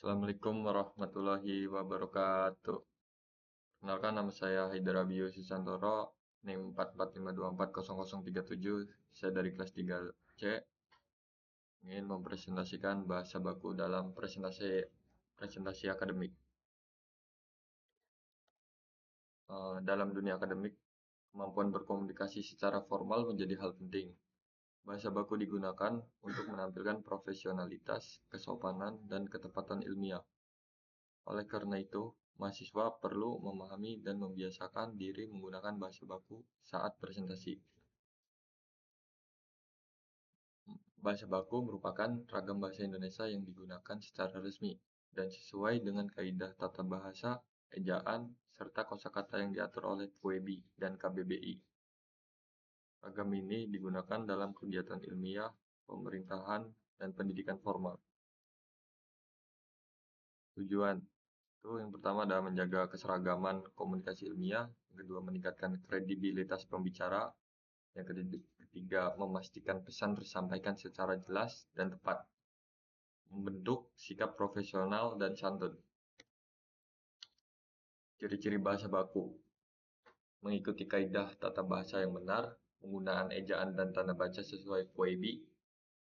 Assalamualaikum warahmatullahi wabarakatuh. Kenalkan nama saya Haidarabio Susantoro, NIM 4452400037. Saya dari kelas 3C, ingin mempresentasikan bahasa baku dalam presentasi akademik. Dalam dunia akademik, kemampuan berkomunikasi secara formal menjadi hal penting. Bahasa baku digunakan untuk menampilkan profesionalitas, kesopanan, dan ketepatan ilmiah. Oleh karena itu, mahasiswa perlu memahami dan membiasakan diri menggunakan bahasa baku saat presentasi. Bahasa baku merupakan ragam bahasa Indonesia yang digunakan secara resmi dan sesuai dengan kaidah tata bahasa, ejaan, serta kosakata yang diatur oleh PUEBI dan KBBI. Ragam ini digunakan dalam kegiatan ilmiah, pemerintahan, dan pendidikan formal. Tujuan itu yang pertama adalah menjaga keseragaman komunikasi ilmiah, yang kedua meningkatkan kredibilitas pembicara, yang ketiga memastikan pesan tersampaikan secara jelas dan tepat, membentuk sikap profesional dan santun. Ciri-ciri bahasa baku: mengikuti kaidah tata bahasa yang benar, penggunaan ejaan dan tanda baca sesuai PUEBI,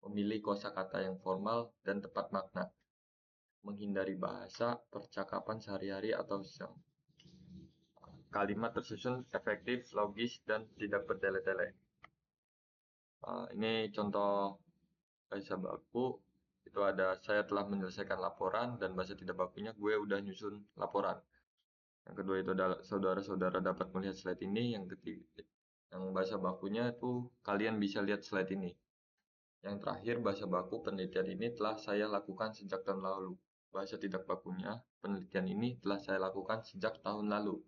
memilih kosakata yang formal dan tepat makna, menghindari bahasa percakapan sehari-hari atau kalimat tersusun efektif, logis, dan tidak bertele-tele. Ini contoh bahasa baku. Itu ada saya telah menyelesaikan laporan, dan bahasa tidak bakunya gue udah nyusun laporan. Yang kedua itu adalah saudara-saudara dapat melihat slide ini. Yang ketiga, yang bahasa bakunya itu kalian bisa lihat slide ini. Yang terakhir, bahasa baku penelitian ini telah saya lakukan sejak tahun lalu. Bahasa tidak bakunya penelitian ini telah saya lakukan sejak tahun lalu.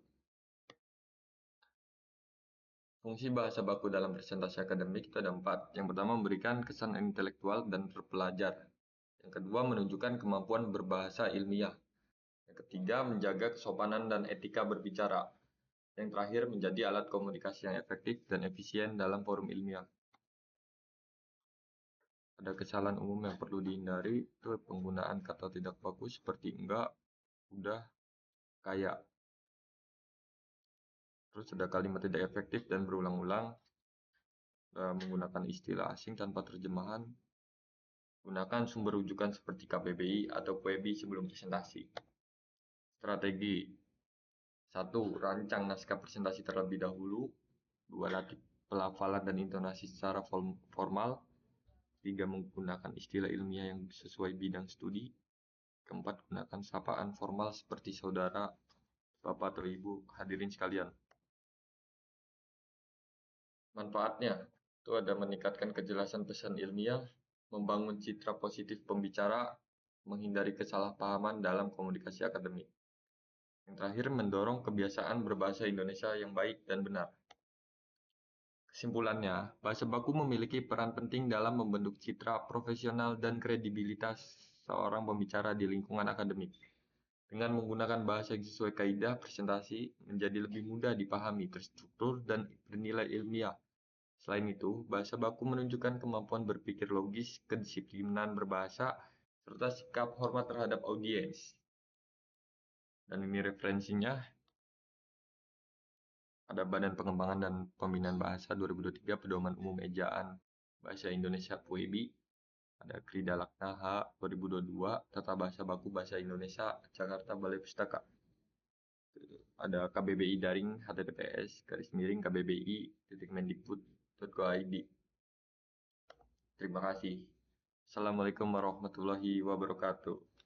Fungsi bahasa baku dalam presentasi akademik itu ada 4. Yang pertama, memberikan kesan intelektual dan terpelajar. Yang kedua, menunjukkan kemampuan berbahasa ilmiah. Yang ketiga, menjaga kesopanan dan etika berbicara. Yang terakhir, menjadi alat komunikasi yang efektif dan efisien dalam forum ilmiah. Ada kesalahan umum yang perlu dihindari, itu penggunaan kata tidak baku seperti enggak, udah, kayak. Terus ada kalimat tidak efektif dan berulang-ulang, menggunakan istilah asing tanpa terjemahan. Gunakan sumber rujukan seperti KBBI atau PUEBI sebelum presentasi. Strategi: 1. Rancang naskah presentasi terlebih dahulu. 2. Latih pelafalan dan intonasi secara formal. 3. Menggunakan istilah ilmiah yang sesuai bidang studi. 4. Gunakan sapaan formal seperti saudara, bapak atau ibu. Hadirin sekalian, manfaatnya itu ada meningkatkan kejelasan pesan ilmiah, membangun citra positif pembicara, menghindari kesalahpahaman dalam komunikasi akademik. Yang terakhir, mendorong kebiasaan berbahasa Indonesia yang baik dan benar. Kesimpulannya, bahasa baku memiliki peran penting dalam membentuk citra profesional dan kredibilitas seorang pembicara di lingkungan akademik. Dengan menggunakan bahasa yang sesuai kaidah presentasi, menjadi lebih mudah dipahami, terstruktur, dan bernilai ilmiah. Selain itu, bahasa baku menunjukkan kemampuan berpikir logis, kedisiplinan berbahasa, serta sikap hormat terhadap audiens. Dan ini referensinya. Ada Badan Pengembangan dan Pembinaan Bahasa 2023, Pedoman Umum Ejaan Bahasa Indonesia PUEBI. Ada Krida Lakna H 2022, Tata Bahasa Baku Bahasa Indonesia, Jakarta Balai Pustaka. Ada KBBI Daring, https://kbbi.mendikbud.go.id. Terima kasih. Assalamualaikum warahmatullahi wabarakatuh.